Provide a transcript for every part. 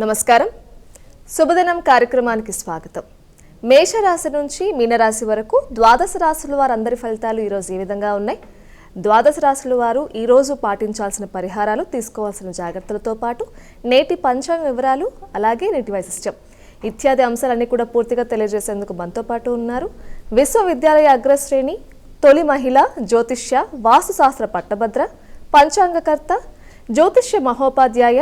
నమస్కారం. శుభదినం కార్యక్రమానికి స్వాగతం. మేషరాశి నుంచి మీనరాశి వరకు ద్వాదశ రాశుల వారందరి ఫలితాలు ఈరోజు ఈ విధంగా ఉన్నాయి. ద్వాదశ రాశుల వారు ఈరోజు పాటించాల్సిన పరిహారాలు, తీసుకోవాల్సిన జాగ్రత్తలతో పాటు నేటి పంచాంగ వివరాలు, అలాగే నేటి వైశిష్ట్యం ఇత్యాది అంశాలన్నీ కూడా పూర్తిగా తెలియజేసేందుకు మనతో పాటు ఉన్నారు విశ్వవిద్యాలయ అగ్రశ్రేణి, తొలి మహిళ, జ్యోతిష్య, వాస్తుశాస్త్ర పట్టభద్ర, పంచాంగకర్త, జ్యోతిష్య మహోపాధ్యాయ,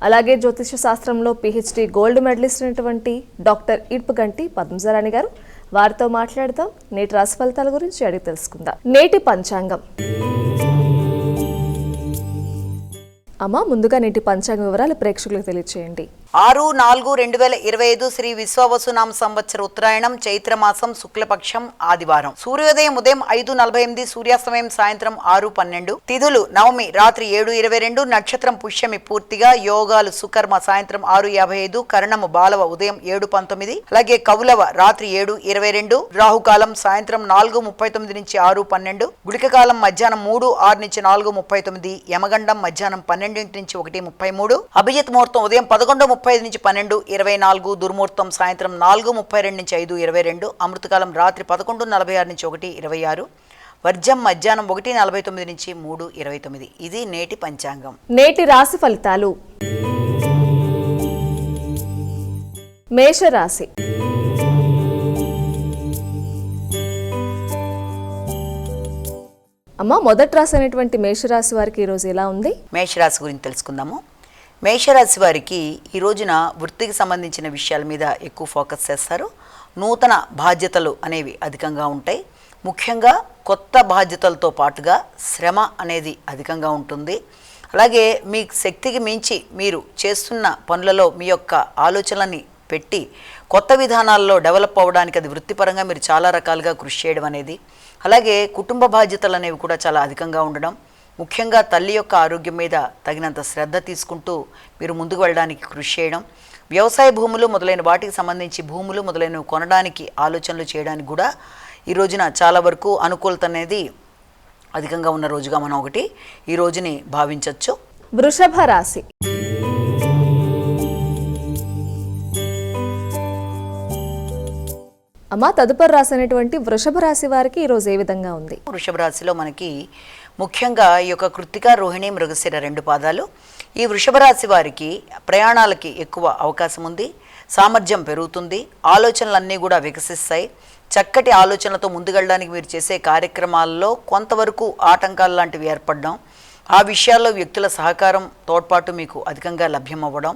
అలాగే జ్యోతిష శాస్త్రంలో PhD గోల్డ్ మెడలిస్ట్ అయినటువంటి డాక్టర్ ఇడ్పుగంటి పద్మజరాణి గారు. వారితో మాట్లాడదాం. నేటి రాశి ఫలితాల గురించి అడిగి తెలుసుకుందాం. నేటి పంచాంగం. అమ్మ, ముందుగా నేటి పంచాంగ వివరాలు ప్రేక్షకులకు తెలియచేయండి. 6/4/2025 శ్రీ విశ్వవసునామ సంవత్సర ఉత్తరాయణం, చైత్రమాసం, శుక్లపక్షం, ఆదివారం. సూర్యోదయం ఉదయం 5:48, సూర్యాస్తమయం సాయంత్రం 6:12. తిథులు నవమి రాత్రి 7:22, నక్షత్రం పుష్యమి పూర్తిగా, యోగాలు సుకర్మ సాయంత్రం 6:55, కరణము బాలవ ఉదయం 7:19, అలాగే కౌలవ రాత్రి 7:22, రాహుకాలం సాయంత్రం 4:39 నుంచి 6:12, గుళిక కాలం మధ్యాహ్నం 3:06 నుంచి 4:39, యమగండం మధ్యాహ్నం 12 నుంచి 1:33, అభిజిత్ ముహూర్తం ఉదయం 11:35 నుంచి 12:24, దుర్ముహూర్తం సాయంత్రం 4:32 నుంచి 5:22, అమృతకాలం రాత్రి 11:46 నుంచి 1:26, వర్జం మధ్యాహ్నం 1:49 నుంచి 3:29. ఇది నేటి పంచాంగం. నేటి రాశి ఫలితాలు. మేషరాశి. అమ్మ, మొదటి రాశి అనేటువంటి మేషరాశి వారికి ఈరోజు ఎలా ఉంది? మేషరాశి గురించి తెలుసుకుందాము. మేషరాశి వారికి ఈ రోజున వృత్తికి సంబంధించిన విషయాల మీద ఎక్కువ ఫోకస్ చేస్తారు. నూతన బాధ్యతలు అనేవి అధికంగా ఉంటాయి. ముఖ్యంగా కొత్త బాధ్యతలతో పాటుగా శ్రమ అనేది అధికంగా ఉంటుంది. అలాగే మీ శక్తికి మించి మీరు చేస్తున్న పనులలో మీ యొక్క ఆలోచనలని పెట్టి కొత్త విధానాల్లో డెవలప్ అవ్వడానికి, అది వృత్తిపరంగా మీరు చాలా రకాలుగా కృషి చేయడం అనేది, అలాగే కుటుంబ బాధ్యతలు అనేవి కూడా చాలా అధికంగా ఉండడం, ముఖ్యంగా తల్లి యొక్క ఆరోగ్యం మీద తగినంత శ్రద్ధ తీసుకుంటూ మీరు ముందుకు వెళ్ళడానికి కృషి చేయడం, వ్యవసాయ భూములు మొదలైన వాటికి సంబంధించి భూములు మొదలైనవి కొనడానికి ఆలోచనలు చేయడానికి కూడా ఈ రోజున చాలా వరకు అనుకూలత అనేది అధికంగా ఉన్న రోజుగా మనం ఒకటి ఈ రోజుని భావించవచ్చు. వృషభ రాశి. అమ్మ, తదుపరి రాశి అనేటువంటి వృషభ రాశి వారికి ఈరోజు ఏ విధంగా ఉంది? వృషభ రాశిలో మనకి ముఖ్యంగా ఈ యొక్క కృత్తిక, రోహిణి, మృగశిర 2 పాదాలు. ఈ వృషభ రాశి వారికి ప్రయాణాలకి ఎక్కువ అవకాశం ఉంది. సామర్థ్యం పెరుగుతుంది. ఆలోచనలన్నీ కూడా వికసిస్తాయి. చక్కటి ఆలోచనలతో ముందుకెళ్ళడానికి మీరు చేసే కార్యక్రమాల్లో కొంతవరకు ఆటంకాలు లాంటివి ఏర్పడడం, ఆ విషయాల్లో వ్యక్తుల సహకారం, తోడ్పాటు మీకు అధికంగా లభ్యం అవ్వడం,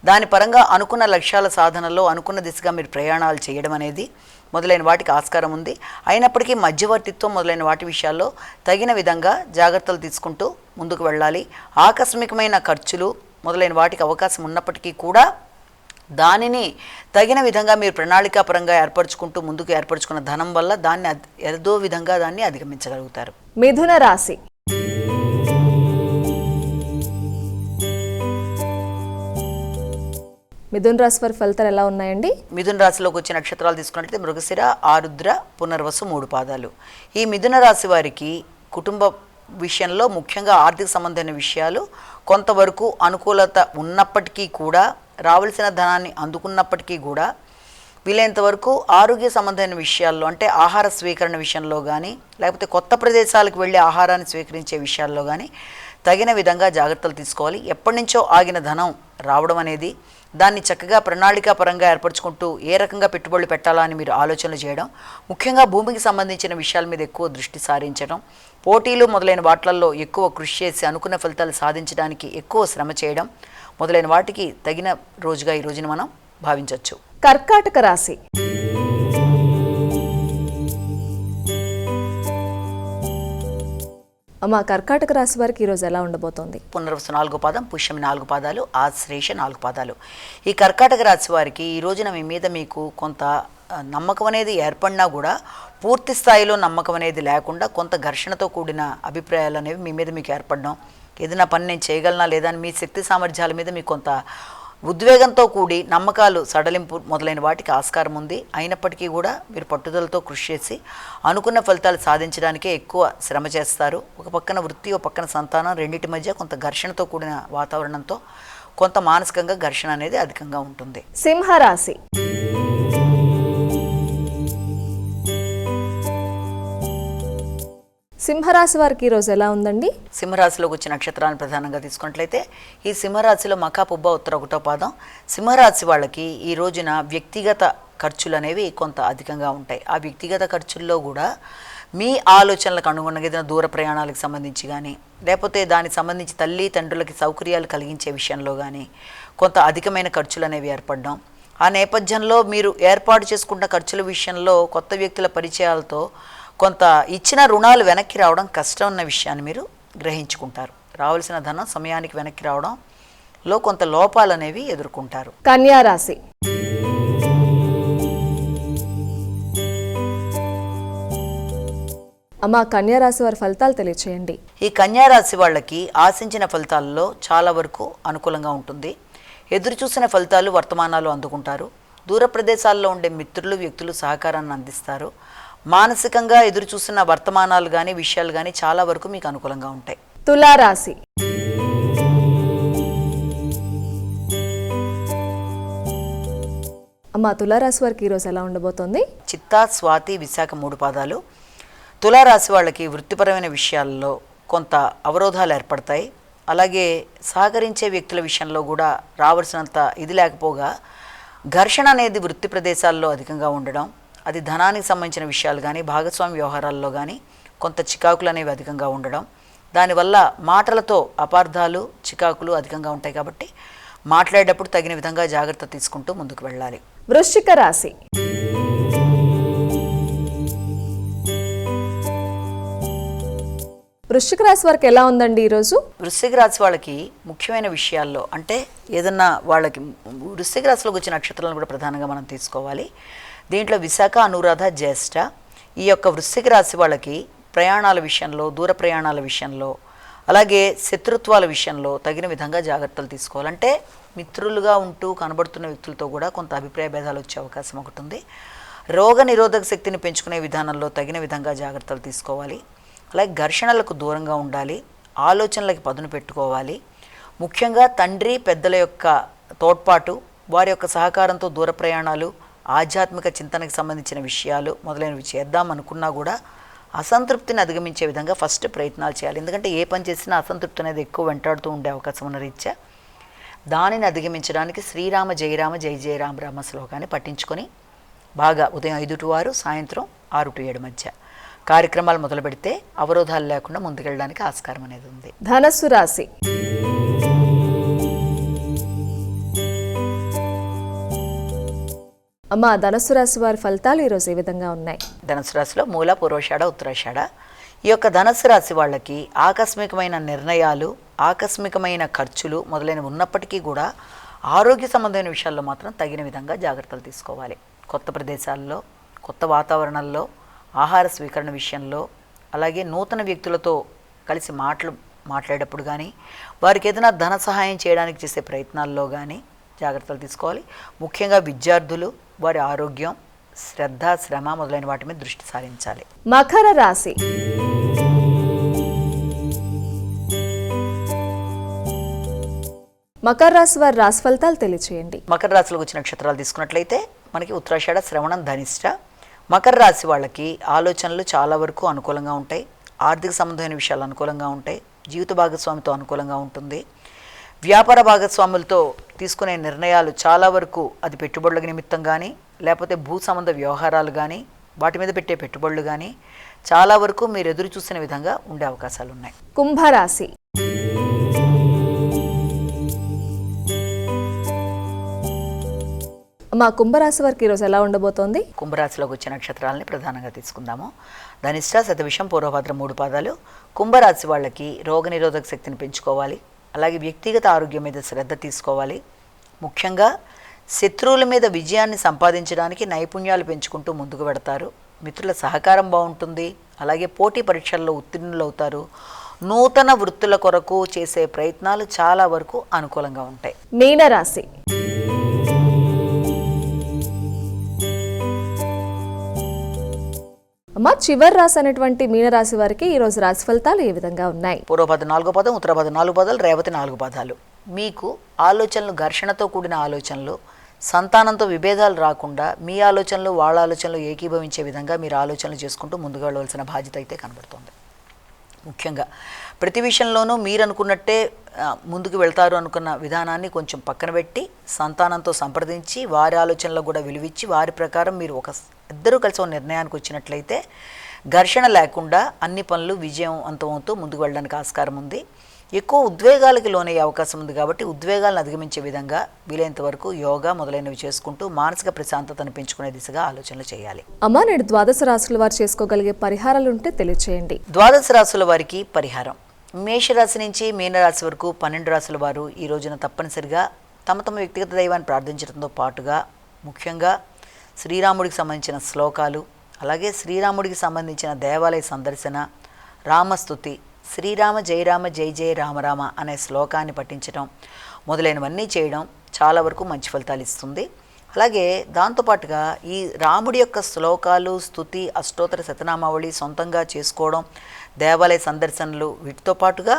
దాని పరంగా అనుకున్న లక్ష్యాల సాధనలో అనుకున్న దిశగా మీరు ప్రయాణాలు చేయడం అనేది మొదలైన వాటికి ఆస్కారం ఉంది. అయినప్పటికీ మధ్యవర్తిత్వం మొదలైన వాటి విషయాల్లో తగిన విధంగా జాగ్రత్తలు తీసుకుంటూ ముందుకు వెళ్ళాలి. ఆకస్మికమైన ఖర్చులు మొదలైన వాటికి అవకాశం ఉన్నప్పటికీ కూడా దానిని తగిన విధంగా మీరు ప్రణాళికాపరంగా ఏర్పరచుకుంటూ ముందుకు ఏర్పరచుకున్న ధనం వల్ల దాన్ని ఏదో విధంగా దాన్ని అధిగమించగలుగుతారు. మిథున రాశి. మిథున రాశి వారి ఫలితాలు ఎలా ఉన్నాయండి? మిథున రాశిలోకి వచ్చే నక్షత్రాలు తీసుకున్నట్లయితే మృగశిర, ఆరుద్ర, పునర్వసు 3 పాదాలు. ఈ మిథున రాశి వారికి కుటుంబ విషయంలో ముఖ్యంగా ఆర్థిక సంబంధమైన విషయాలు కొంతవరకు అనుకూలత ఉన్నప్పటికీ కూడా, రావాల్సిన ధనాన్ని అందుకున్నప్పటికీ కూడా వీలైనంత వరకు ఆరోగ్య సంబంధమైన విషయాల్లో, అంటే ఆహార స్వీకరణ విషయంలో కానీ, లేకపోతే కొత్త ప్రదేశాలకు వెళ్ళి ఆహారాన్ని స్వీకరించే విషయాల్లో కానీ తగిన విధంగా జాగ్రత్తలు తీసుకోవాలి. ఎప్పటి నుంచో ఆగిన ధనం రావడం అనేది, దాన్ని చక్కగా ప్రణాళికాపరంగా ఏర్పరచుకుంటూ ఏ రకంగా పెట్టుబడులు పెట్టాలా అని మీరు ఆలోచనలు చేయడం, ముఖ్యంగా భూమికి సంబంధించిన విషయాల మీద ఎక్కువ దృష్టి సారించడం, పోటీలు మొదలైన వాటిల్లో ఎక్కువ కృషి చేసి అనుకున్న ఫలితాలు సాధించడానికి ఎక్కువ శ్రమ చేయడం మొదలైన వాటికి తగిన రోజుగా ఈ రోజున మనం భావించవచ్చు. కర్కాటక రాశి. అమ్మ, కర్కాటక రాశి వారికి ఈరోజు ఎలా ఉండబోతోంది? పునర్వసు 4 పాదం, పుష్యమి 4 పాదాలు, ఆశ్లేష 4 పాదాలు. ఈ కర్కాటక రాశి వారికి ఈ రోజున మీ మీద మీకు కొంత నమ్మకం అనేది ఏర్పడినా కూడా పూర్తి స్థాయిలో నమ్మకం అనేది లేకుండా కొంత ఘర్షణతో కూడిన అభిప్రాయాలు అనేవి మీ మీద మీకు ఏర్పడడం, ఏదైనా పని నేను చేయగలనా లేదా అని మీ శక్తి సామర్థ్యాల మీద మీకు కొంత ఉద్వేగంతో కూడి నమ్మకాలు సడలింపు మొదలైన వాటికి ఆస్కారం ఉంది. అయినప్పటికీ కూడా మీరు పట్టుదలతో కృషి చేసి అనుకున్న ఫలితాలు సాధించడానికే ఎక్కువ శ్రమ చేస్తారు. ఒక పక్కన వృత్తి, ఒక పక్కన సంతానం, రెండింటి మధ్య కొంత ఘర్షణతో కూడిన వాతావరణంతో కొంత మానసికంగా ఘర్షణ అనేది అధికంగా ఉంటుంది. సింహరాశి. సింహరాశి వారికి ఈరోజు ఎలా ఉందండి? సింహరాశిలోకి వచ్చిన నక్షత్రాలను ప్రధానంగా తీసుకున్నట్లయితే ఈ సింహరాశిలో మఖా పుబ్బ ఉత్తర ఒకటో పాదం. సింహరాశి వాళ్ళకి ఈ రోజున వ్యక్తిగత ఖర్చులు అనేవి కొంత అధికంగా ఉంటాయి. ఆ వ్యక్తిగత ఖర్చుల్లో కూడా మీ ఆలోచనలకు అనుగుణంగా ఏదైనా దూర ప్రయాణాలకు సంబంధించి కానీ, లేకపోతే దానికి సంబంధించి తల్లి తండ్రులకి సౌకర్యాలు కలిగించే విషయంలో కానీ కొంత అధికమైన ఖర్చులు అనేవి ఏర్పడడం, ఆ నేపథ్యంలో మీరు ఏర్పాటు చేసుకున్న ఖర్చుల విషయంలో కొత్త వ్యక్తుల పరిచయాలతో కొంత ఇచ్చిన రుణాలు వెనక్కి రావడం కష్టం ఉన్న విషయాన్ని మీరు గ్రహించుకుంటారు. రావాల్సిన ధనం సమయానికి వెనక్కి రావడంలో కొంత లోపాలు అనేవి ఎదుర్కొంటారు. కన్యా రాశి. అమ్మా, కన్యా రాశి వారి ఫలితాలు తెలియచేయండి. ఈ కన్యా రాశి వాళ్ళకి ఆశించిన ఫలితాల్లో చాలా వరకు అనుకూలంగా ఉంటుంది. ఎదురు చూసిన ఫలితాలు వర్తమానాలు అందుకుంటారు. దూర ప్రదేశాల్లో ఉండే మిత్రులు వ్యక్తులు సహకారాన్ని అందిస్తారు. మానసికంగా ఎదురు చూసిన వర్తమానాలు కానీ విషయాలు కానీ చాలా వరకు మీకు అనుకూలంగా ఉంటాయి. తులారాశి. అమ్మా, తులారాశి వారికి ఈరోజు ఎలా ఉండబోతోంది? చిత్తా స్వాతి విశాఖ 3 పాదాలు. తులారాశి వాళ్ళకి వృత్తిపరమైన విషయాల్లో కొంత అవరోధాలు ఏర్పడతాయి. అలాగే సహకరించే వ్యక్తుల విషయంలో కూడా రావాల్సినంత ఇది లేకపోగా ఘర్షణ అనేది వృత్తి ప్రదేశాల్లో అధికంగా ఉండడం, అది ధనానికి సంబంధించిన విషయాలు కానీ భాగస్వామి వ్యవహారాల్లో కానీ కొంత చికాకులు అనేవి అధికంగా ఉండడం, దానివల్ల మాటలతో అపార్థాలు చికాకులు అధికంగా ఉంటాయి. కాబట్టి మాట్లాడేటప్పుడు తగిన విధంగా జాగ్రత్త తీసుకుంటూ ముందుకు వెళ్ళాలి. వృశ్చిక రాశి. వృశ్చిక రాశి వారికి ఎలా ఉందండి ఈరోజు? వృశ్చిక రాశి వాళ్ళకి ముఖ్యమైన విషయాల్లో అంటే ఏదన్నా వాళ్ళకి వృశ్చిక రాశిలోకి వచ్చిన నక్షత్రాలను కూడా ప్రధానంగా మనం తీసుకోవాలి. దీంట్లో విశాఖ, అనురాధ, జ్యేష్ఠ ఈ యొక్క వృశ్చిక రాశి వాళ్ళకి ప్రయాణాల విషయంలో, దూర ప్రయాణాల విషయంలో, అలాగే శత్రుత్వాల విషయంలో తగిన విధంగా జాగ్రత్తలు తీసుకోవాలంటే మిత్రులుగా ఉంటూ కనబడుతున్న వ్యక్తులతో కూడా కొంత అభిప్రాయ భేదాలు వచ్చే అవకాశం ఒకటి ఉంది. రోగ నిరోధక శక్తిని పెంచుకునే విధానంలో తగిన విధంగా జాగ్రత్తలు తీసుకోవాలి. అలాగే ఘర్షణలకు దూరంగా ఉండాలి. ఆలోచనలకి పదును పెట్టుకోవాలి. ముఖ్యంగా తండ్రి పెద్దల యొక్క తోడ్పాటు, వారి యొక్క సహకారంతో దూర ప్రయాణాలు, ఆధ్యాత్మిక చింతనకు సంబంధించిన విషయాలు మొదలైనవి చేద్దాం అనుకున్నా కూడా అసంతృప్తిని అధిగమించే విధంగా ఫస్ట్ ప్రయత్నాలు చేయాలి. ఎందుకంటే ఏ పని చేసినా అసంతృప్తి అనేది ఎక్కువ వెంటాడుతూ ఉండే అవకాశం ఉన్న రీత్యా దానిని అధిగమించడానికి శ్రీరామ జయరామ జయ జయరామ రామ శ్లోకాన్ని పఠించుకొని బాగా ఉదయం 5 to 6, సాయంత్రం 6 to 7 మధ్య కార్యక్రమాలు మొదలు పెడితే అవరోధాలు లేకుండా ముందుకెళ్ళడానికి ఆస్కారం అనేది ఉంది. ధనస్సు రాశి. అమ్మా, ధనస్సు రాశి వారి ఫలితాలు ఈరోజు ఏ విధంగా ఉన్నాయి? ధనుసు రాశిలో మూల, పూర్వషాఢ, ఉత్తరాషాఢ ఈ యొక్క ధనుసు రాశి వాళ్ళకి ఆకస్మికమైన నిర్ణయాలు, ఆకస్మికమైన ఖర్చులు మొదలైనవి ఉన్నప్పటికీ కూడా ఆరోగ్య సంబంధమైన విషయాల్లో మాత్రం తగిన విధంగా జాగ్రత్తలు తీసుకోవాలి. కొత్త ప్రదేశాల్లో, కొత్త వాతావరణంలో, ఆహార స్వీకరణ విషయంలో, అలాగే నూతన వ్యక్తులతో కలిసి మాట్లాడేటప్పుడు కానీ, వారికి ఏదైనా ధన సహాయం చేయడానికి చేసే ప్రయత్నాల్లో కానీ జాగ్రత్తలు తీసుకోవాలి. ముఖ్యంగా విద్యార్థులు వారి ఆరోగ్యం, శ్రద్ధ, శ్రమ మొదలైన వాటి మీద దృష్టి సారించాలి. మకర రాశి. మకర రాశి వారి రాశి ఫలితాలు తెలియచేయండి. మకర రాశిలోకి వచ్చిన నక్షత్రాలు తీసుకున్నట్లయితే మనకి ఉత్తరాషాఢ, శ్రవణం, ధనిష్ట. మకర రాశి వాళ్ళకి ఆలోచనలు చాలా వరకు అనుకూలంగా ఉంటాయి. ఆర్థిక సంబంధమైన విషయాలు అనుకూలంగా ఉంటాయి. జీవిత భాగస్వామితో అనుకూలంగా ఉంటుంది. వ్యాపార భాగస్వాములతో తీసుకునే నిర్ణయాలు చాలా వరకు అది పెట్టుబడుల నిమిత్తం కానీ, లేకపోతే భూ సంబంధ వ్యవహారాలు కానీ, వాటి మీద పెట్టే పెట్టుబడులు కానీ చాలా వరకు మీరు ఎదురు చూసిన విధంగా ఉండే అవకాశాలు ఉన్నాయి. కుంభరాశి. మా కుంభరాశి వారికి ఈరోజు ఎలా ఉండబోతోంది? కుంభరాశిలోకి వచ్చే నక్షత్రాలని ప్రధానంగా తీసుకుందాము. ధనిష్ట, శతభిషం, పూర్వభద్ర 3 పాదాలు. కుంభరాశి వాళ్ళకి రోగనిరోధక శక్తిని పెంచుకోవాలి. అలాగే వ్యక్తిగత ఆరోగ్యం మీద శ్రద్ధ తీసుకోవాలి. ముఖ్యంగా శత్రువుల మీద విజయాన్ని సంపాదించడానికి నైపుణ్యాలు పెంచుకుంటూ ముందుకు పెడతారు. మిత్రుల సహకారం బాగుంటుంది. అలాగే పోటీ పరీక్షల్లో ఉత్తీర్ణులు అవుతారు. నూతన వృత్తుల కొరకు చేసే ప్రయత్నాలు చాలా వరకు అనుకూలంగా ఉంటాయి. మీనరాశి. అమ్మ, చివరి రాశి అనేటువంటి మీనరాశి వారికి ఈరోజు రాశి ఫలితాలు ఏ విధంగా ఉన్నాయి? పూర్వపద 4 పాదం, ఉత్తరపద 4 పాదాలు, రేవతి 4 పాదాలు. మీకు ఆలోచనలు ఘర్షణతో కూడిన ఆలోచనలు, సంతానంతో విభేదాలు రాకుండా మీ ఆలోచనలు వాళ్ళ ఆలోచనలు ఏకీభవించే విధంగా మీరు ఆలోచనలు చేసుకుంటూ ముందుకు వెళ్ళవలసిన బాధ్యత అయితే కనబడుతుంది. ముఖ్యంగా ప్రతి విషయంలోనూ మీరు అనుకున్నట్టే ముందుకు వెళ్తారు అనుకున్న విధానాన్ని కొంచెం పక్కన పెట్టి సంతానంతో సంప్రదించి వారి ఆలోచనలకు కూడా విలువిచ్చి వారి ప్రకారం మీరు ఇద్దరూ కలిసి ఒక నిర్ణయానికి వచ్చినట్లయితే ఘర్షణ లేకుండా అన్ని పనులు విజయవంతమవుతూ ముందుకు వెళ్ళడానికి ఆస్కారం ఉంది. ఎక్కువ ఉద్వేగాలకి లోనయ్యే అవకాశం ఉంది కాబట్టి ఉద్వేగాలను అధిగమించే విధంగా వీలైనంత వరకు యోగా మొదలైనవి చేసుకుంటూ మానసిక ప్రశాంతతను పెంచుకునే దిశగా ఆలోచనలు చేయాలి. అమ్మా, నేడు ద్వాదశ రాశుల వారు చేసుకోగలిగే పరిహారాలు ఉంటే తెలియచేయండి. ద్వాదశ రాశుల వారికి పరిహారం. మేషరాశి నుంచి మీనరాశి వరకు 12 రాశుల వారు ఈ రోజున తప్పనిసరిగా తమ తమ వ్యక్తిగత దైవాన్ని ప్రార్థించడంతో పాటుగా ముఖ్యంగా శ్రీరాముడికి సంబంధించిన శ్లోకాలు, అలాగే శ్రీరాముడికి సంబంధించిన దేవాలయ సందర్శన, రామస్తుతి, శ్రీరామ జయ రామ జయ జయ రామరామ అనే శ్లోకాన్ని పఠించడం మొదలైనవన్నీ చేయడం చాలా వరకు మంచి ఫలితాలు ఇస్తుంది. అలాగే దాంతోపాటుగా ఈ రాముడి యొక్క శ్లోకాలు, స్తుతి, అష్టోత్తర శతనామావళి సొంతంగా చేసుకోవడం, దేవాలయ సందర్శనలు, వీటితో పాటుగా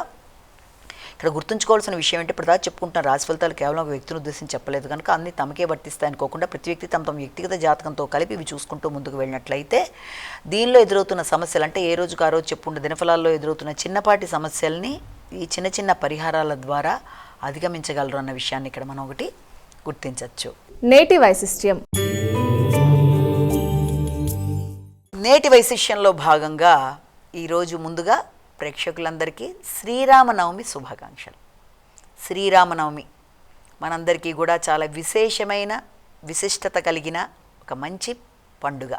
ఇక్కడ గుర్తుంచుకోవాల్సిన విషయం ఏంటి, ఇప్పుడు దాకా చెప్పుకుంటున్న రాశి ఫలితాలు కేవలం ఒక వ్యక్తిని ఉద్దేశించి చెప్పలేదు కనుక అన్ని తమకే వర్తిస్తాయి అనుకోకుండా ప్రతి వ్యక్తి తమ తమ వ్యక్తిగత జాతకంతో కలిపి ఇవి చూసుకుంటూ ముందుకు వెళ్ళినట్లయితే దీనిలో ఎదురవుతున్న సమస్యలు అంటే ఏ రోజుకు ఆ రోజు చెప్పుకుంటే దినఫలాల్లో ఎదురవుతున్న చిన్నపాటి సమస్యల్ని ఈ చిన్న చిన్న పరిహారాల ద్వారా అధిగమించగలరు అన్న విషయాన్ని ఇక్కడ మనం ఒకటి గుర్తించవచ్చు. నేటి వైశిష్ట్యం. నేటి వైశిష్యంలో భాగంగా ఈరోజు ముందుగా ప్రేక్షకులందరికీ శ్రీరామనవమి శుభాకాంక్షలు. శ్రీరామనవమి మనందరికీ కూడా చాలా విశేషమైన విశిష్టత కలిగిన ఒక మంచి పండుగ.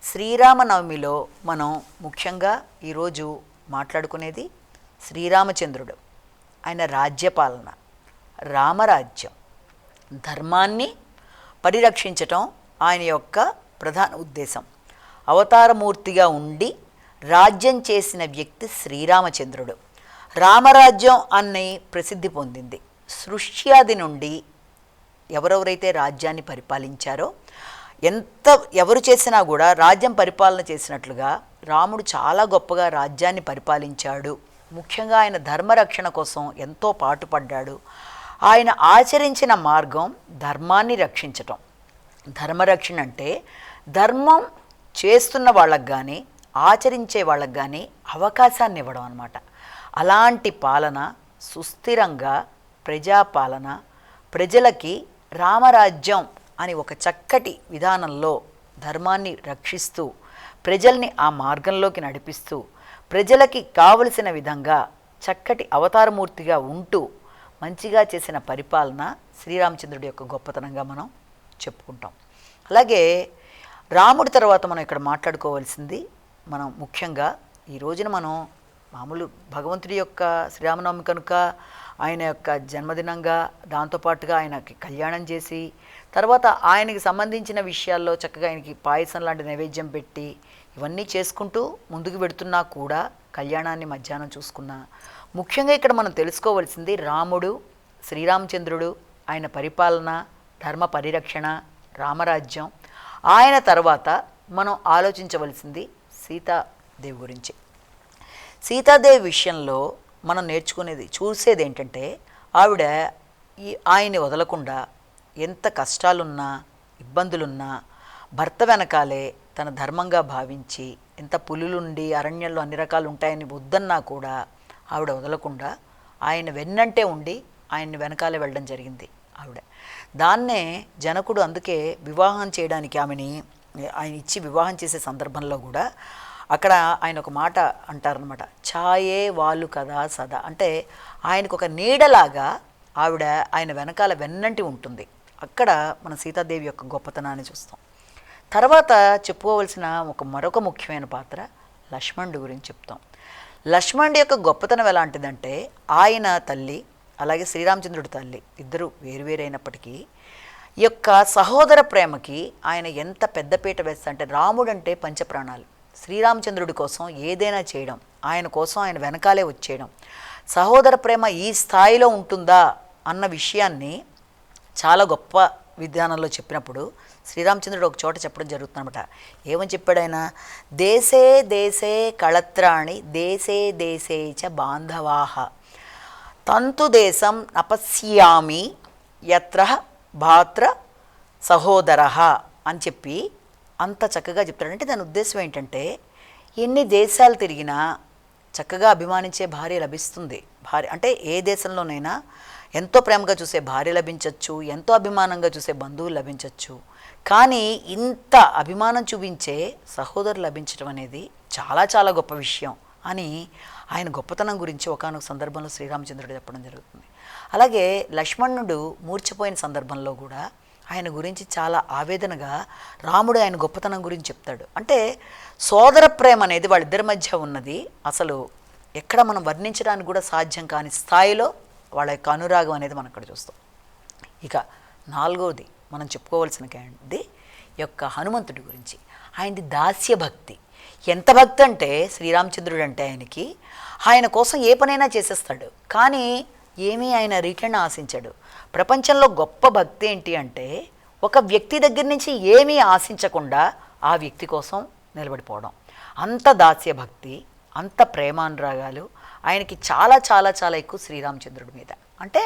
శ్రీరామనవమిలో మనం ముఖ్యంగా ఈరోజు మాట్లాడుకునేది శ్రీరామచంద్రుడు, ఆయన రాజ్యపాలన, రామరాజ్యం, ధర్మాన్ని పరిరక్షించటం ఆయన యొక్క ప్రధాన ఉద్దేశం. అవతారమూర్తిగా ఉండి రాజ్యం చేసిన వ్యక్తి శ్రీరామచంద్రుడు. రామరాజ్యం అనే ప్రసిద్ధి పొందింది. సృష్ట్యాది నుండి ఎవరెవరైతే రాజ్యాన్ని పరిపాలించారో ఎవరు చేసినా కూడా రాజ్యం పరిపాలన చేసినట్లుగా రాముడు చాలా గొప్పగా రాజ్యాన్ని పరిపాలించాడు. ముఖ్యంగా ఆయన ధర్మరక్షణ కోసం ఎంతో పాటుపడ్డాడు. ఆయన ఆచరించిన మార్గం ధర్మాన్ని రక్షించటం. ధర్మరక్షణ అంటే ధర్మం చేస్తున్న వాళ్ళకు కానీ ఆచరించే వాళ్ళకు కానీ అవకాశాన్ని ఇవ్వడం అన్నమాట. అలాంటి పాలన, సుస్థిరంగా ప్రజాపాలన, ప్రజలకి రామరాజ్యం అని ఒక చక్కటి విధానంలో ధర్మాన్ని రక్షిస్తూ ప్రజల్ని ఆ మార్గంలోకి నడిపిస్తూ ప్రజలకి కావలసిన విధంగా చక్కటి అవతారమూర్తిగా ఉంటూ మంచిగా చేసిన పరిపాలన శ్రీరామచంద్రుడి యొక్క గొప్పతనంగా మనం చెప్పుకుంటాం. అలాగే రాముడి తర్వాత మనం ఇక్కడ మాట్లాడుకోవాల్సింది మనం ముఖ్యంగా ఈ రోజున మనం మామూలు భగవంతుడి యొక్క శ్రీరామనవమి కనుక ఆయన యొక్క జన్మదినంగా దాంతోపాటుగా ఆయనకి కళ్యాణం చేసి తర్వాత ఆయనకి సంబంధించిన విషయాల్లో చక్కగా ఆయనకి పాయసం లాంటి నైవేద్యం పెట్టి ఇవన్నీ చేసుకుంటూ ముందుకు పెడుతున్నా కూడా కళ్యాణాన్ని మధ్యాహ్నం చూసుకున్నా ముఖ్యంగా ఇక్కడ మనం తెలుసుకోవాల్సింది రాముడు, శ్రీరామచంద్రుడు, ఆయన పరిపాలన, ధర్మ పరిరక్షణ, రామరాజ్యం. ఆయన తర్వాత మనం ఆలోచించవలసింది సీతాదేవి గురించి. సీతాదేవి విషయంలో మనం నేర్చుకునేది చూసేది ఏంటంటే ఆవిడ ఆయన్ని వదలకుండా ఎంత కష్టాలున్నా ఇబ్బందులున్నా భర్త వెనకాలే తన ధర్మంగా భావించి ఎంత పులులుండి అరణ్యంలో అన్ని రకాలు ఉంటాయని వద్దన్నా కూడా ఆవిడ వదలకుండా ఆయన వెన్నంటే ఉండి ఆయన్ని వెనకాలే వెళ్ళడం జరిగింది ఆవిడ. దాన్నే జనకుడు అందుకే వివాహం చేయడానికి ఆయన ఇచ్చి వివాహం చేసే సందర్భంలో కూడా అక్కడ ఆయన ఒక మాట అంటారనమాట, ఛాయే వాళ్ళు కదా సదా. అంటే ఆయనకు ఒక నీడలాగా ఆవిడ ఆయన వెనకాల వెన్నంటి ఉంటుంది. అక్కడ మన సీతాదేవి యొక్క గొప్పతనాన్ని చూస్తాం. తర్వాత చెప్పుకోవలసిన మరొక ముఖ్యమైన పాత్ర లక్ష్మణుడి గురించి చెప్తాం. లక్ష్మణుడి యొక్క గొప్పతనం ఎలాంటిదంటే ఆయన తల్లి అలాగే శ్రీరామచంద్రుడి తల్లి ఇద్దరు వేరువేరైనప్పటికీ ఈ యొక్క సహోదర ప్రేమకి ఆయన ఎంత పెద్దపీట వేస్తా అంటే రాముడు అంటే పంచప్రాణాలు. శ్రీరామచంద్రుడి కోసం ఏదైనా చేయడం, ఆయన కోసం ఆయన వెనకాలే వచ్చేయడం, సహోదర ప్రేమ ఈ స్థాయిలో ఉంటుందా అన్న విషయాన్ని చాలా గొప్ప విధానంలో చెప్పినప్పుడు శ్రీరామచంద్రుడు ఒక చోట చెప్పడం జరుగుతుందన్నమాట. ఏమని చెప్పాడు ఆయన? దేశే దేశే కళత్రాణి దేశే దేశే చ బాంధవాహ. తంతుదేశం నపశ్యామి యత్ర భాత్ర సహోదర అని చెప్పి అంత చక్కగా చెప్తాడు. అంటే దాని ఉద్దేశం ఏంటంటే ఎన్ని దేశాలు తిరిగినా చక్కగా అభిమానించే భార్య లభిస్తుంది. భార్య అంటే ఏ దేశంలోనైనా ఎంతో ప్రేమగా చూసే భార్య లభించవచ్చు, ఎంతో అభిమానంగా చూసే బంధువులు లభించవచ్చు. కానీ ఇంత అభిమానం చూపించే సహోదరులు లభించడం అనేది చాలా చాలా గొప్ప విషయం అని ఆయన గొప్పతనం గురించి ఒకానొక సందర్భంలో శ్రీరామచంద్రుడు చెప్పడం జరుగుతుంది. అలాగే లక్ష్మణుడు మూర్ఛపోయిన సందర్భంలో కూడా ఆయన గురించి చాలా ఆవేదనగా రాముడు ఆయన గొప్పతనం గురించి చెప్తాడు. అంటే సోదర ప్రేమ అనేది వాళ్ళిద్దరి మధ్య ఉన్నది అసలు ఎక్కడ మనం వర్ణించడానికి కూడా సాధ్యం కాని స్థాయిలో వాళ్ళ యొక్క అనురాగం అనేది మనం ఇక్కడ చూస్తాం. ఇక నాలుగవది మనం చెప్పుకోవాల్సినది యొక్క హనుమంతుడి గురించి. ఆయనది దాస్య భక్తి. ఎంత భక్తి అంటే శ్రీరామచంద్రుడు అంటే ఆయనకి ఆయన కోసం ఏ పనైనా చేసేస్తాడు, కానీ ఏమీ ఆయన రిటర్న్ ఆశించాడు. ప్రపంచంలో గొప్ప భక్తి ఏంటి అంటే ఒక వ్యక్తి దగ్గర నుంచి ఏమీ ఆశించకుండా ఆ వ్యక్తి కోసం నిలబడిపోవడం. అంత దాస్య భక్తి, అంత ప్రేమానురాగాలు ఆయనకి చాలా చాలా చాలా ఎక్కువ శ్రీరామచంద్రుడి మీద. అంటే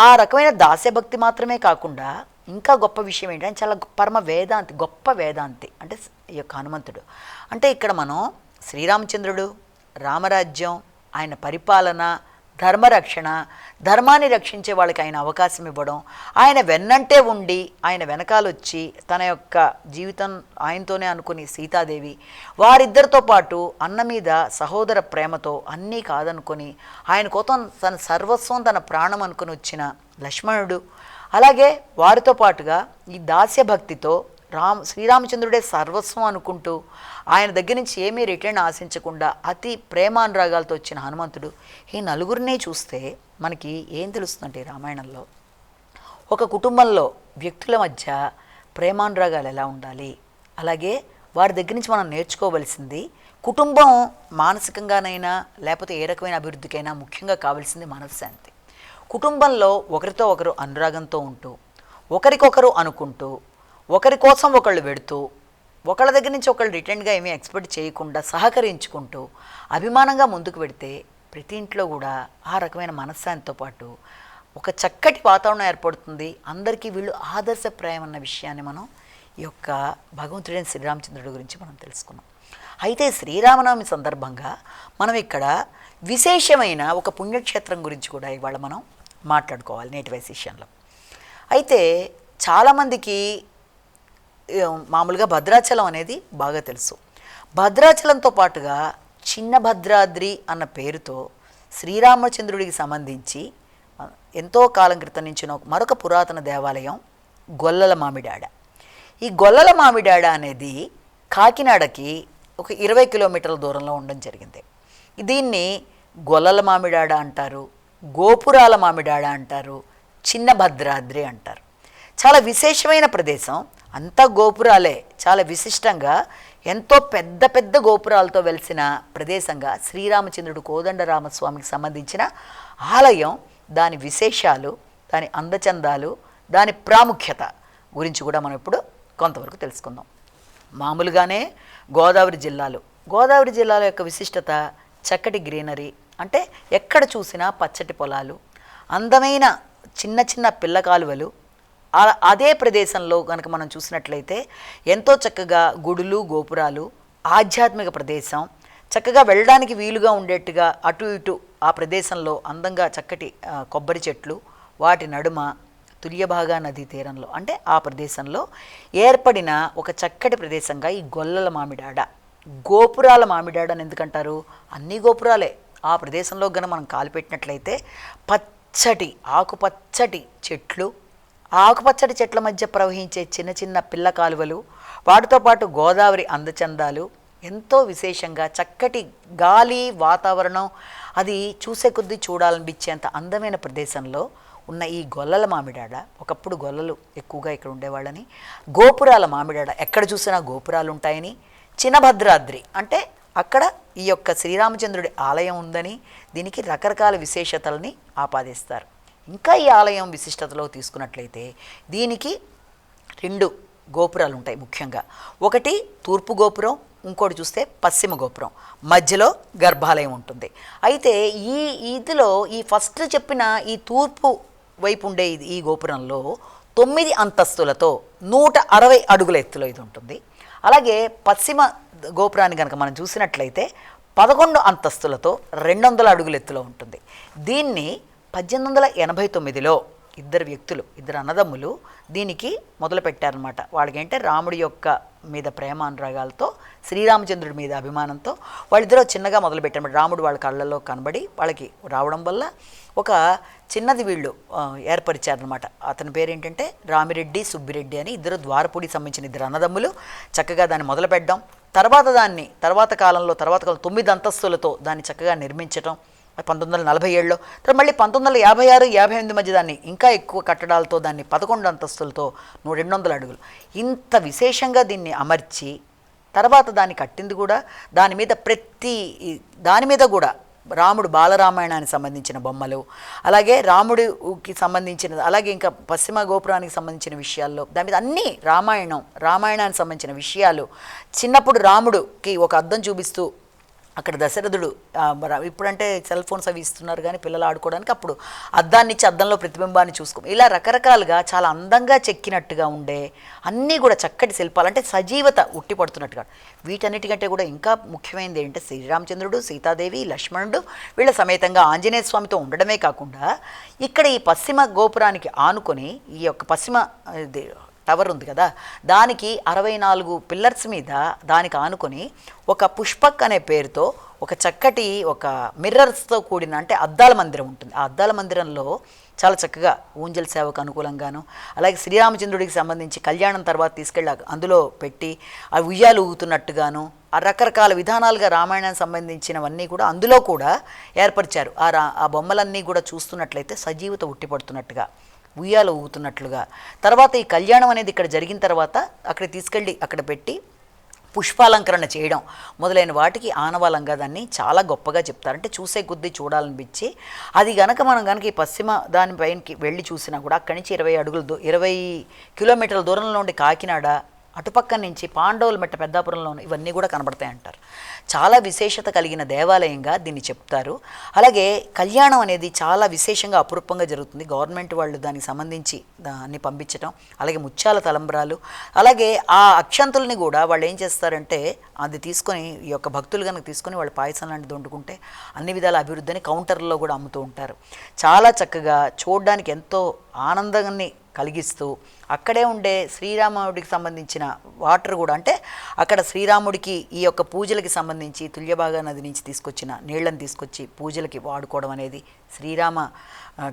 ఆ రకమైన దాస్యభక్తి మాత్రమే కాకుండా ఇంకా గొప్ప విషయం ఏంటంటే చాలా పరమ వేదాంతి, గొప్ప వేదాంతి అంటే ఈ యొక్క హనుమంతుడు. అంటే ఇక్కడ మనం శ్రీరామచంద్రుడు, రామరాజ్యం, ఆయన పరిపాలన, ధర్మరక్షణ, ధర్మాన్ని రక్షించే వాళ్ళకి ఆయన అవకాశం ఇవ్వడం, ఆయన వెన్నంటే ఉండి ఆయన వెనకాలొచ్చి తన యొక్క జీవితం ఆయనతోనే అనుకుని సీతాదేవి, వారిద్దరితో పాటు అన్న మీద సహోదర ప్రేమతో అన్నీ కాదనుకొని ఆయన కోసం తన సర్వస్వం తన ప్రాణం అనుకుని వచ్చిన లక్ష్మణుడు, అలాగే వారితో పాటుగా ఈ దాస్యభక్తితో శ్రీరామచంద్రుడే సర్వస్వం అనుకుంటూ ఆయన దగ్గర నుంచి ఏమీ రిటర్న్ ఆశించకుండా అతి ప్రేమానురాగాలతో వచ్చిన హనుమంతుడు. ఈ నలుగురిని చూస్తే మనకి ఏం తెలుస్తుందంటే రామాయణంలో ఒక కుటుంబంలో వ్యక్తుల మధ్య ప్రేమానురాగాలు ఎలా ఉండాలి, అలాగే వారి దగ్గర నుంచి మనం నేర్చుకోవలసింది కుటుంబం మానసికంగానైనా లేకపోతే ఏ రకమైన అభివృద్ధికైనా ముఖ్యంగా కావాల్సింది మనశ్శాంతి. కుటుంబంలో ఒకరితో ఒకరు అనురాగంతో ఉంటూ ఒకరికొకరు అనుకుంటూ ఒకరి కోసం ఒకళ్ళు వెడుతూ ఒకళ్ళ దగ్గర నుంచి ఒకళ్ళు రిటర్న్గా ఏమీ ఎక్స్పెక్ట్ చేయకుండా సహకరించుకుంటూ అభిమానంగా ముందుకు వెడితే ప్రతి ఇంట్లో కూడా ఆ రకమైన మనశ్శాంతితో పాటు ఒక చక్కటి వాతావరణం ఏర్పడుతుంది. అందరికీ వీళ్ళు ఆదర్శప్రాయం అన్న విషయాన్ని మనం ఈ యొక్క భగవంతుడైన శ్రీరామచంద్రుడి గురించి మనం తెలుసుకున్నాం. అయితే శ్రీరామనవమి సందర్భంగా మనం ఇక్కడ విశేషమైన ఒక పుణ్యక్షేత్రం గురించి కూడా ఇవాళ మనం మాట్లాడుకోవాలి నేటి విశేషంలో. అయితే చాలామందికి మామూలుగా భద్రాచలం అనేది బాగా తెలుసు. భద్రాచలంతో పాటుగా చిన్న భద్రాద్రి అన్న పేరుతో శ్రీరామచంద్రుడికి సంబంధించి ఎంతో కాలం క్రితం నుంచి మరొక పురాతన దేవాలయం గొల్లల మామిడాడ. ఈ గొల్లల మామిడాడ అనేది కాకినాడకి ఒక 20 కిలోమీటర్ల దూరంలో ఉండడం జరిగింది. దీన్ని గొల్లల మామిడాడ అంటారు, గోపురాల మామిడాడ అంటారు, చిన్న భద్రాద్రి అంటారు. చాలా విశేషమైన ప్రదేశం, అంతా గోపురాలే. చాలా విశిష్టంగా ఎంతో పెద్ద పెద్ద గోపురాలతో వెలిసిన ప్రదేశంగా శ్రీరామచంద్రుడు కోదండరామస్వామికి సంబంధించిన ఆలయం, దాని విశేషాలు, దాని అందచందాలు, దాని ప్రాముఖ్యత గురించి కూడా మనం ఇప్పుడు కొంతవరకు తెలుసుకుందాం. మామూలుగానే గోదావరి జిల్లాలో యొక్క విశిష్టత చక్కటి గ్రీనరీ, అంటే ఎక్కడ చూసినా పచ్చటి పొలాలు, అందమైన చిన్న చిన్న పిల్ల కాలువలు. అదే ప్రదేశంలో కనుక మనం చూసినట్లయితే ఎంతో చక్కగా గుడులు, గోపురాలు, ఆధ్యాత్మిక ప్రదేశం, చక్కగా వెళ్ళడానికి వీలుగా ఉండేట్టుగా అటు ఇటు ఆ ప్రదేశంలో అందంగా చక్కటి కొబ్బరి చెట్లు, వాటి నడుమ తుల్యభాగా నదీ తీరంలో అంటే ఆ ప్రదేశంలో ఏర్పడిన ఒక చక్కటి ప్రదేశంగా ఈ గొల్లల మామిడాడ. గోపురాల మామిడాడ అని ఎందుకంటారు? అన్ని గోపురాలే. ఆ ప్రదేశంలో గన మనం కాలుపెట్టినట్లయితే పచ్చటి ఆకుపచ్చటి చెట్లు, ఆకుపచ్చటి చెట్ల మధ్య ప్రవహించే చిన్న చిన్న పిల్ల కాలువలు, వాటితో పాటు గోదావరి అందచందాలు, ఎంతో విశేషంగా చక్కటి గాలి వాతావరణం, అది చూసే కొద్దీ చూడాలనిపించేంత అందమైన ప్రదేశంలో ఉన్న ఈ గొల్లల మామిడాడ. ఒకప్పుడు గొల్లలు ఎక్కువగా ఇక్కడ ఉండేవాళ్ళని, గోపురాల మామిడాడ ఎక్కడ చూసినా గోపురాలు ఉంటాయని, చిన్న భద్రాద్రి అంటే అక్కడ ఈ యొక్క శ్రీరామచంద్రుడి ఆలయం ఉందని, దీనికి రకరకాల విశేషతల్ని ఆపాదిస్తారు. ఇంకా ఈ ఆలయం విశిష్టతలో తీసుకున్నట్లయితే దీనికి 2 గోపురాలు ఉంటాయి ముఖ్యంగా. ఒకటి తూర్పు గోపురం, ఇంకోటి చూస్తే పశ్చిమ గోపురం, మధ్యలో గర్భాలయం ఉంటుంది. అయితే ఇదిలో ఈ ఫస్ట్ చెప్పిన ఈ తూర్పు వైపు ఉండే ఈ గోపురంలో 9 అంతస్తులతో 160 అడుగుల ఎత్తులో ఇది ఉంటుంది. అలాగే పశ్చిమ గోపురాన్ని కనుక మనం చూసినట్లయితే 11 అంతస్తులతో 200 అడుగుల ఎత్తులో ఉంటుంది. దీన్ని 1889లో ఇద్దరు అన్నదమ్ములు దీనికి మొదలుపెట్టారనమాట. వాళ్ళకేంటే రాముడి యొక్క మీద ప్రేమ అనురాగాలతో, శ్రీరామచంద్రుడి మీద అభిమానంతో వాళ్ళిద్దరూ చిన్నగా మొదలుపెట్టారు. రాముడు వాళ్ళ కళ్ళల్లో కనబడి వాళ్ళకి రావడం వల్ల ఒక చిన్నది వీళ్ళు ఏర్పరిచారనమాట. అతని పేరేంటంటే రామిరెడ్డి సుబ్బిరెడ్డి అని, ఇద్దరు ద్వారపూడికి సంబంధించిన ఇద్దరు అన్నదమ్ములు చక్కగా దాన్ని మొదలు పెట్టడం. తర్వాత కాలంలో 9 అంతస్తులతో దాన్ని చక్కగా నిర్మించడం 1947లో. తర్వాత మళ్ళీ 1956, 58 మధ్య దాన్ని ఇంకా ఎక్కువ కట్టడాలతో దాన్ని 11 అంతస్తులతో 200 అడుగులు ఇంత విశేషంగా దీన్ని అమర్చి, తర్వాత దాన్ని కట్టింది కూడా దాని మీద దాని మీద కూడా రాముడు బాలరామాయణానికి సంబంధించిన బొమ్మలు, అలాగే రాముడికి సంబంధించిన, అలాగే ఇంకా పశ్చిమ గోపురానికి సంబంధించిన విషయాల్లో దాని మీద అన్నీ రామాయణానికి సంబంధించిన విషయాలు. చిన్నప్పుడు రాముడికి ఒక అద్దం చూపిస్తూ అక్కడ దశరథుడు, ఇప్పుడంటే సెల్ ఫోన్స్ అవి ఇస్తున్నారు కానీ పిల్లలు ఆడుకోవడానికి, అప్పుడు అద్దాన్ని ఇచ్చి అద్దంలో ప్రతిబింబాన్ని ఇలా రకరకాలుగా చాలా అందంగా చెక్కినట్టుగా ఉండే అన్నీ కూడా చక్కటి శిల్పాలు, అంటే సజీవత ఉట్టిపడుతున్నట్టుగా. వీటన్నిటికంటే కూడా ఇంకా ముఖ్యమైనది ఏంటంటే శ్రీరామచంద్రుడు, సీతాదేవి, లక్ష్మణుడు వీళ్ళ సమేతంగా ఆంజనేయ స్వామితో ఉండడమే కాకుండా ఇక్కడ ఈ పశ్చిమ గోపురానికి ఆనుకొని ఈ యొక్క పశ్చిమ టవర్ ఉంది కదా, దానికి 64 పిల్లర్స్ మీద దానికి ఆనుకొని ఒక పుష్పక్ అనే పేరుతో ఒక చక్కటి ఒక మిర్రర్స్తో కూడిన, అంటే అద్దాల మందిరం ఉంటుంది. ఆ అద్దాల మందిరంలో చాలా చక్కగా ఊంజల్ సేవకు అనుకూలంగాను, అలాగే శ్రీరామచంద్రుడికి సంబంధించి కళ్యాణం తర్వాత తీసుకెళ్ళి అందులో పెట్టి ఆ ఉయ్యాలు ఊగుతున్నట్టుగాను ఆ రకరకాల విధానాలుగా రామాయణానికి సంబంధించినవన్నీ కూడా అందులో కూడా ఏర్పరిచారు. ఆ బొమ్మలన్నీ కూడా చూస్తున్నట్లయితే సజీవత ఉట్టిపడుతున్నట్టుగా, ఉయ్యాలు ఊగుతున్నట్లుగా. తర్వాత ఈ కళ్యాణం అనేది ఇక్కడ జరిగిన తర్వాత అక్కడ తీసుకెళ్ళి అక్కడ పెట్టి పుష్పాలంకరణ చేయడం మొదలైన వాటికి ఆనవాలంగా దాన్ని చాలా గొప్పగా చెప్తారు. అంటే చూసే కొద్దీ చూడాలనిపించి, అది మనం కనుక ఈ పశ్చిమ దానిపైనకి వెళ్ళి చూసినా కూడా అక్కడి నుంచి 20 కిలోమీటర్ల దూరంలో ఉండి కాకినాడ, అటుపక్క నుంచి పాండవుల మెట్ట పెద్దాపురంలో ఇవన్నీ కూడా కనబడతాయి అంటారు. చాలా విశేషత కలిగిన దేవాలయంగా దీన్ని చెప్తారు. అలాగే కళ్యాణం అనేది చాలా విశేషంగా అపురూపంగా జరుగుతుంది. గవర్నమెంట్ వాళ్ళు దానికి సంబంధించి దాన్ని పంపించడం, అలాగే ముత్యాల తలంబ్రాలు, అలాగే ఆ అక్షంతుల్ని కూడా వాళ్ళు ఏం చేస్తారంటే అది తీసుకొని ఈ యొక్క భక్తులు కనుక తీసుకొని వాళ్ళు పాయసం లాంటిది వండుకుంటే అన్ని విధాల అభివృద్ధిని కౌంటర్లో కూడా అమ్ముతూ ఉంటారు. చాలా చక్కగా చూడడానికి ఎంతో ఆనందాన్ని కలిగిస్తూ, అక్కడే ఉండే శ్రీరాముడికి సంబంధించిన వాటర్ కూడా, అంటే అక్కడ శ్రీరాముడికి ఈ యొక్క పూజలకి సంబంధించి తుల్యభాగా నది నుంచి తీసుకొచ్చిన నీళ్లను తీసుకొచ్చి పూజలకి వాడుకోవడం అనేది శ్రీరామ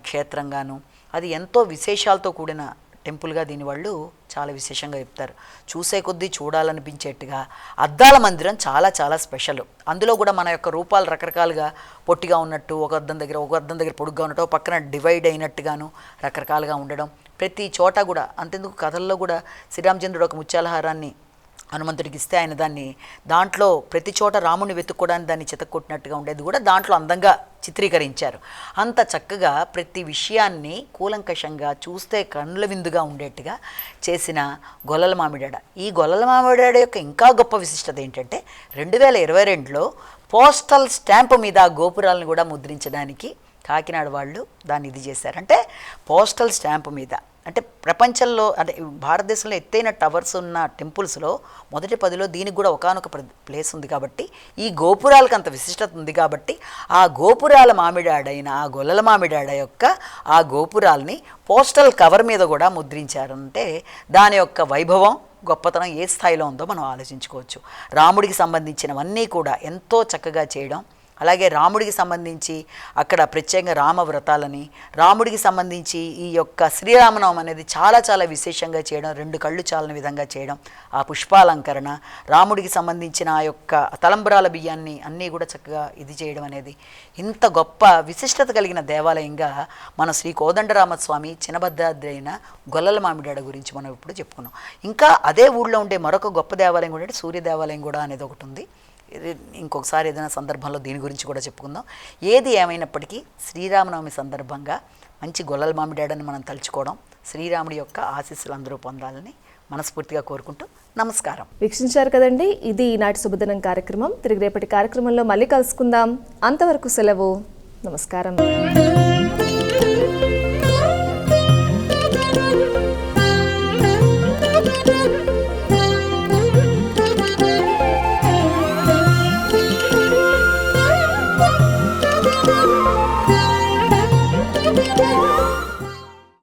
క్షేత్రంగాను, అది ఎంతో విశేషాలతో కూడిన టెంపుల్గా దీని వాళ్ళు చాలా విశేషంగా చెప్తారు. చూసే కొద్దీ చూడాలనిపించేట్టుగా అద్దాల మందిరం చాలా చాలా స్పెషల్. అందులో కూడా మన యొక్క రూపాలు రకరకాలుగా పొట్టిగా ఉన్నట్టు, ఒక అద్దం దగ్గర పొడుగ్గా ఉన్నట్టు, పక్కన డివైడ్ అయినట్టుగాను రకరకాలుగా ఉండడం, ప్రతి చోట కూడా. అంతెందుకు కథల్లో కూడా శ్రీరామచంద్రుడు ఒక ముత్యాలహారాన్ని హనుమంతుడికి ఇస్తే ఆయన దాంట్లో ప్రతి చోట రాముడిని వెతుక్కోవడానికి దాన్ని చితక్కొట్టినట్టుగా ఉండేది కూడా దాంట్లో అందంగా చిత్రీకరించారు. అంత చక్కగా ప్రతి విషయాన్ని కూలంకషంగా చూస్తే కన్నుల విందుగా ఉండేట్టుగా చేసిన గొల్లల మామిడాడ. ఈ గొల్లల మామిడాడ యొక్క ఇంకా గొప్ప విశిష్టత ఏంటంటే 2022లో పోస్టల్ స్టాంపు మీద ఆ గోపురాలను కూడా ముద్రించడానికి కాకినాడ వాళ్ళు దాన్ని ఇది చేశారు. అంటే పోస్టల్ స్టాంపు మీద, అంటే ప్రపంచంలో, అంటే భారతదేశంలో ఎత్తైన టవర్స్ ఉన్న టెంపుల్స్లో మొదటి 10లో దీనికి కూడా ఒకానొక ప్లేస్ ఉంది. కాబట్టి ఈ గోపురాలకు అంత విశిష్టత ఉంది. కాబట్టి ఆ గోపురాల మామిడాడైన ఆ గొల్లల మామిడాడ యొక్క ఆ గోపురాల్ని పోస్టల్ కవర్ మీద కూడా ముద్రించారంటే దాని యొక్క వైభవం, గొప్పతనం ఏ స్థాయిలో ఉందో మనం ఆలోచించుకోవచ్చు. రాముడికి సంబంధించినవన్నీ కూడా ఎంతో చక్కగా చేయడం, అలాగే రాముడికి సంబంధించి అక్కడ ప్రత్యేకంగా రామవ్రతాలని, రాముడికి సంబంధించి ఈ యొక్క శ్రీరామనవమి అనేది చాలా చాలా విశేషంగా చేయడం, 2 కళ్ళు చాలని విధంగా చేయడం, ఆ పుష్పాలంకరణ, రాముడికి సంబంధించిన ఆ యొక్క తలంబ్రాల బియ్యాన్ని అన్నీ కూడా చక్కగా ఇది చేయడం అనేది ఇంత గొప్ప విశిష్టత కలిగిన దేవాలయంగా మన శ్రీ కోదండరామస్వామి చినభద్రాద్రి అయిన గొల్లల మామిడాడ గురించి మనం ఇప్పుడు చెప్పుకున్నాం. ఇంకా అదే ఊళ్ళో ఉండే మరొక గొప్ప దేవాలయం కూడా సూర్య దేవాలయం కూడా అనేది ఒకటి ఉంది. ఇంకొకసారి ఏదైనా సందర్భంలో దీని గురించి కూడా చెప్పుకుందాం. ఏది ఏమైనప్పటికీ శ్రీరామనవమి సందర్భంగా మంచి గొల్లల మామిడాడని మనం తలుచుకోవడం, శ్రీరాముడి యొక్క ఆశీస్సులు అందరూ పొందాలని మనస్ఫూర్తిగా కోరుకుంటూ నమస్కారం. వీక్షించారు కదండి, ఇది ఈనాటి శుభదినం కార్యక్రమం. తిరిగి రేపటి కార్యక్రమంలో మళ్ళీ కలుసుకుందాం. అంతవరకు సెలవు. నమస్కారం.